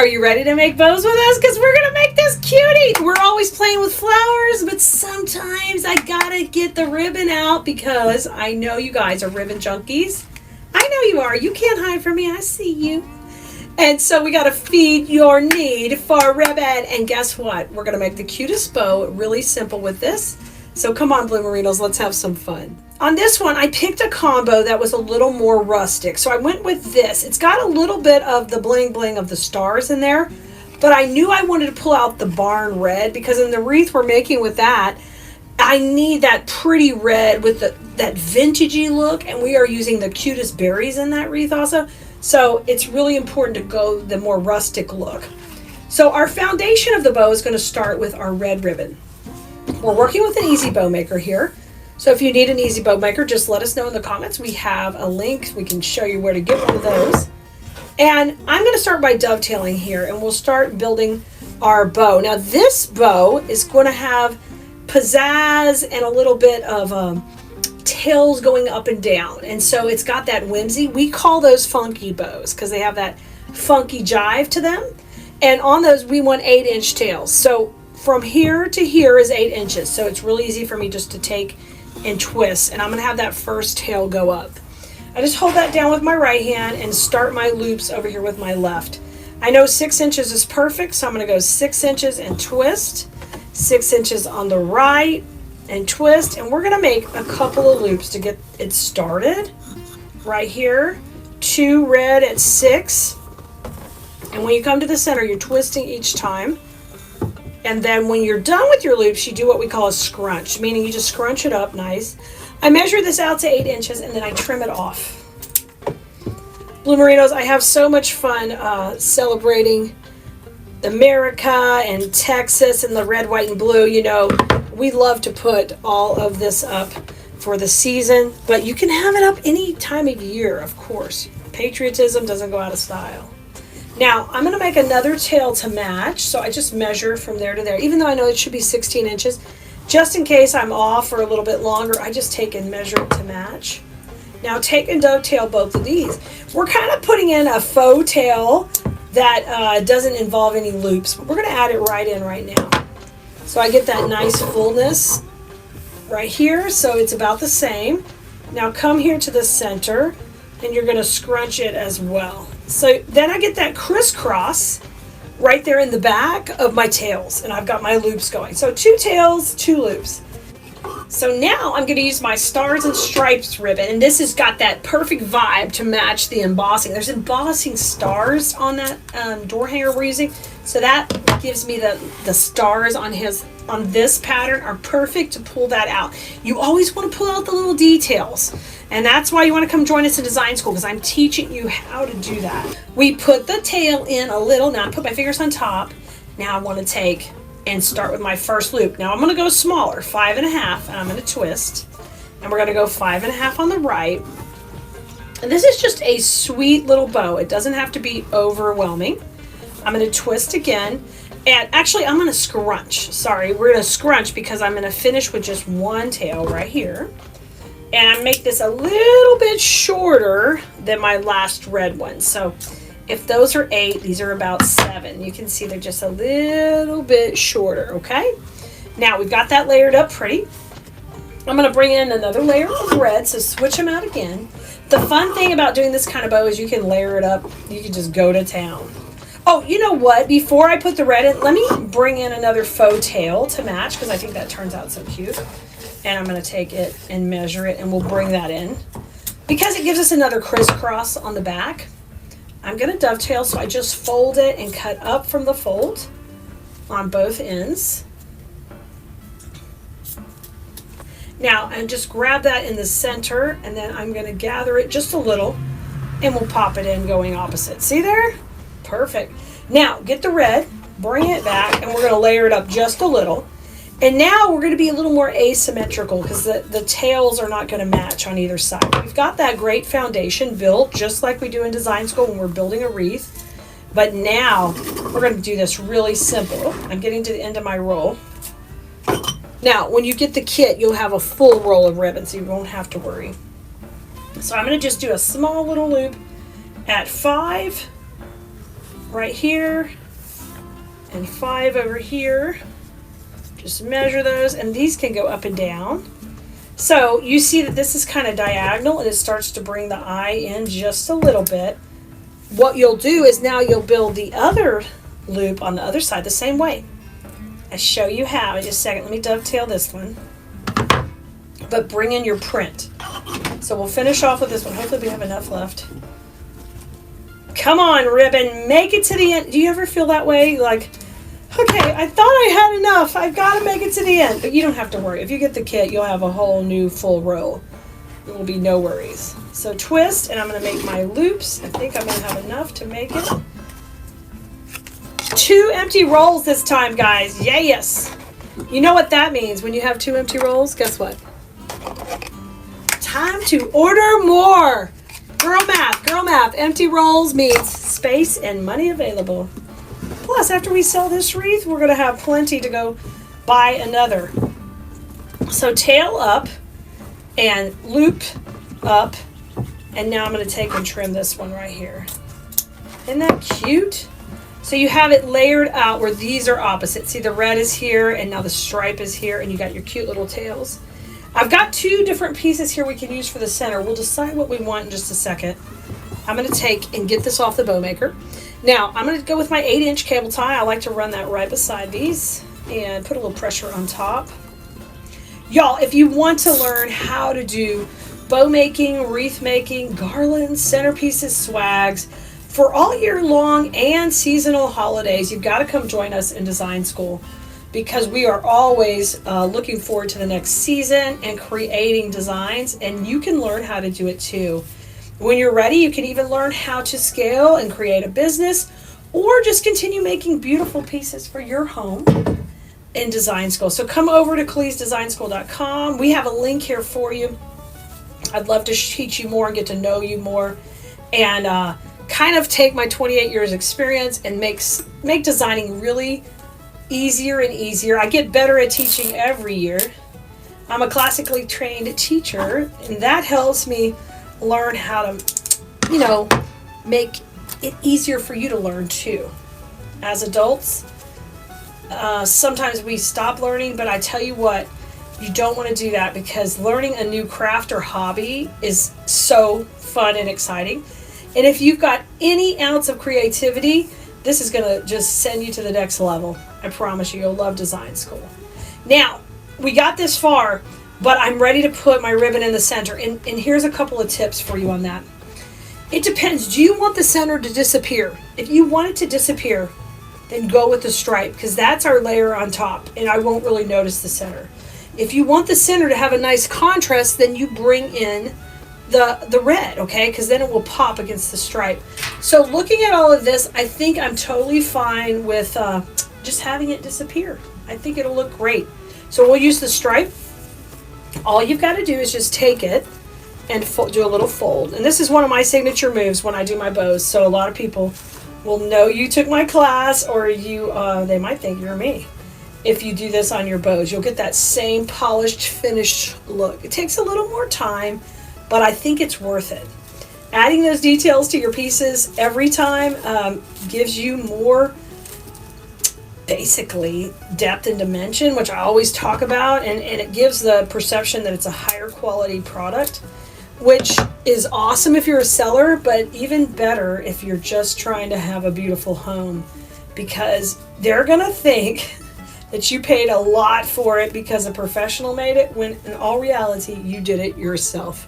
Are you ready to make bows with us? Because we're going to make this cutie. We're always playing with flowers, but sometimes I got to get the ribbon out because I know you guys are ribbon junkies. I know you are. You can't hide from me. I see you. And so we got to feed your need for ribbon. And guess what? We're going to make the cutest bow really simple with this. So come on, Bloomerinos, let's have some fun. On this one, I picked a combo that was a little more rustic. So I went with this. It's got a little bit of the bling bling of the stars in there, but I knew I wanted to pull out the barn red because in the wreath we're making with that, I need that pretty red with that vintagey look, and we are using the cutest berries in that wreath also. So it's really important to go the more rustic look. So our foundation of the bow is going to start with our red ribbon. We're working with an easy bow maker here. So if you need an easy bow maker, just let us know in the comments. We have a link. We can show you where to get one of those. And I'm going to start by dovetailing here, and we'll start building our bow. Now this bow is going to have pizzazz and a little bit of tails going up and down. And so it's got that whimsy. We call those funky bows because they have that funky jive to them. And on those, we want 8-inch tails. So from here to here is 8 inches. So it's really easy for me just to take and twist, and I'm going to have that first tail go up. I just hold that down with my right hand and start my loops over here with my left. I know 6 inches is perfect, so I'm going to go 6 inches and twist, 6 inches on the right and twist, and we're going to make a couple of loops to get it started. Right here, 2 red at 6, and when you come to the center, you're twisting each time. And then when you're done with your loops, you do what we call a scrunch, meaning you just scrunch it up nice. I measure this out to 8 inches and then I trim it off. Bloomerinos, I have so much fun celebrating America and Texas and the red, white, and blue. You know, we love to put all of this up for the season, but you can have it up any time of year, of course. Patriotism doesn't go out of style. Now, I'm going to make another tail to match, so I just measure from there to there. Even though I know it should be 16 inches, just in case I'm off for a little bit longer, I just take and measure it to match. Now, take and dovetail both of these. We're kind of putting in a faux tail that doesn't involve any loops, but we're going to add it right in right now. So I get that nice fullness right here, so it's about the same. Now, come here to the center, and you're going to scrunch it as well. So then I get that crisscross right there in the back of my tails, and I've got my loops going. So 2 tails, 2 loops. So now I'm going to use my Stars and Stripes ribbon, and this has got that perfect vibe to match the embossing. There's embossing stars on that door hanger we're using, so that gives me the stars on this pattern are perfect to pull that out. You always want to pull out the little details. And that's why you want to come join us in design school, because I'm teaching you how to do that. We put the tail in a little. Now I put my fingers on top. Now I want to take and start with my first loop. Now I'm going to go smaller, 5.5, and I'm going to twist. And we're going to go 5.5 on the right. And this is just a sweet little bow. It doesn't have to be overwhelming. I'm going to twist again. And actually, I'm going to scrunch. Sorry, we're going to scrunch because I'm going to finish with just 1 tail right here. And I make this a little bit shorter than my last red one. So if those are 8, these are about 7. You can see they're just a little bit shorter, okay? Now we've got that layered up pretty. I'm going to bring in another layer of red, so switch them out again. The fun thing about doing this kind of bow is you can layer it up. You can just go to town. Oh, you know what? Before I put the red in, let me bring in another faux tail to match because I think that turns out so cute. And I'm going to take it and measure it, and we'll bring that in. Because it gives us another crisscross on the back, I'm going to dovetail, so I just fold it and cut up from the fold on both ends. Now, and just grab that in the center, and then I'm going to gather it just a little, and we'll pop it in going opposite. See there? Perfect. Now, get the red, bring it back, and we're going to layer it up just a little. And now we're going to be a little more asymmetrical because the tails are not going to match on either side. We've got that great foundation built just like we do in design school when we're building a wreath. But now we're going to do this really simple. I'm getting to the end of my roll. Now, when you get the kit, you'll have a full roll of ribbon, so you won't have to worry. So I'm going to just do a small little loop at 5 right here and 5 over here. Just measure those, and these can go up and down. So you see that this is kind of diagonal, and it starts to bring the eye in just a little bit. What you'll do is now you'll build the other loop on the other side the same way. I show you how in just a second. Let me dovetail this one. But bring in your print. So we'll finish off with this one. Hopefully we have enough left. Come on, ribbon, make it to the end. Do you ever feel that way? Like, okay, I thought I had enough. I've got to make it to the end. But you don't have to worry. If you get the kit, you'll have a whole new full row. There will be no worries. So twist, and I'm going to make my loops. I think I'm going to have enough to make it. 2 empty rolls this time, guys. Yes. You know what that means when you have 2 empty rolls? Guess what? Time to order more. Girl math. Empty rolls means space and money available. Plus, after we sell this wreath, we're going to have plenty to go buy another. So tail up and loop up. And now I'm going to take and trim this one right here. Isn't that cute? So you have it layered out where these are opposite. See, the red is here, and now the stripe is here, and you got your cute little tails. I've got 2 different pieces here we can use for the center. We'll decide what we want in just a second. I'm going to take and get this off the bow maker. Now, I'm going to go with my 8-inch cable tie. I like to run that right beside these and put a little pressure on top. Y'all, if you want to learn how to do bow making, wreath making, garlands, centerpieces, swags, for all year long and seasonal holidays, you've got to come join us in design school, because we are always looking forward to the next season and creating designs, and you can learn how to do it too. When you're ready, you can even learn how to scale and create a business, or just continue making beautiful pieces for your home in design school. So come over to KalesDesignSchool.com. We have a link here for you. I'd love to teach you more and get to know you more, and kind of take my 28 years experience and make designing really easier and easier. I get better at teaching every year. I'm a classically trained teacher, and that helps me learn how to, make it easier for you to learn too. As adults, sometimes we stop learning, but I tell you what, you don't want to do that, because learning a new craft or hobby is so fun and exciting. And if you've got any ounce of creativity, this is going to just send you to the next level. I promise you, you'll love design school. Now, we got this far, but I'm ready to put my ribbon in the center. And here's a couple of tips for you on that. It depends. Do you want the center to disappear? If you want it to disappear, then go with the stripe, because that's our layer on top, and I won't really notice the center. If you want the center to have a nice contrast, then you bring in the red, okay? Because then it will pop against the stripe. So looking at all of this, I think I'm totally fine with just having it disappear. I think it'll look great. So we'll use the stripe. All you've got to do is just take it and do a little fold. And this is one of my signature moves when I do my bows. So a lot of people will know you took my class, or they might think you're me. If you do this on your bows, you'll get that same polished, finished look. It takes a little more time, but I think it's worth it. Adding those details to your pieces every time gives you more, basically, depth and dimension, which I always talk about, and it gives the perception that it's a higher quality product, which is awesome if you're a seller, but even better if you're just trying to have a beautiful home, because they're gonna think that you paid a lot for it because a professional made it, when in all reality, you did it yourself.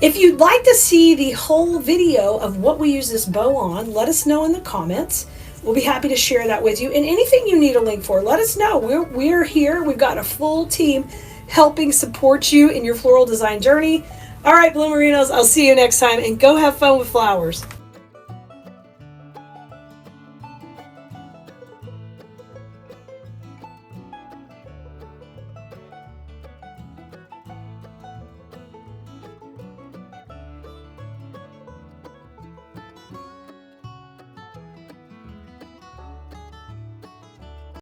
If you'd like to see the whole video of what we use this bow on, let us know in the comments. We'll be happy to share that with you. And anything you need a link for, let us know. We're here. We've got a full team helping support you in your floral design journey. All right, Bloomerinos, I'll see you next time, and go have fun with flowers.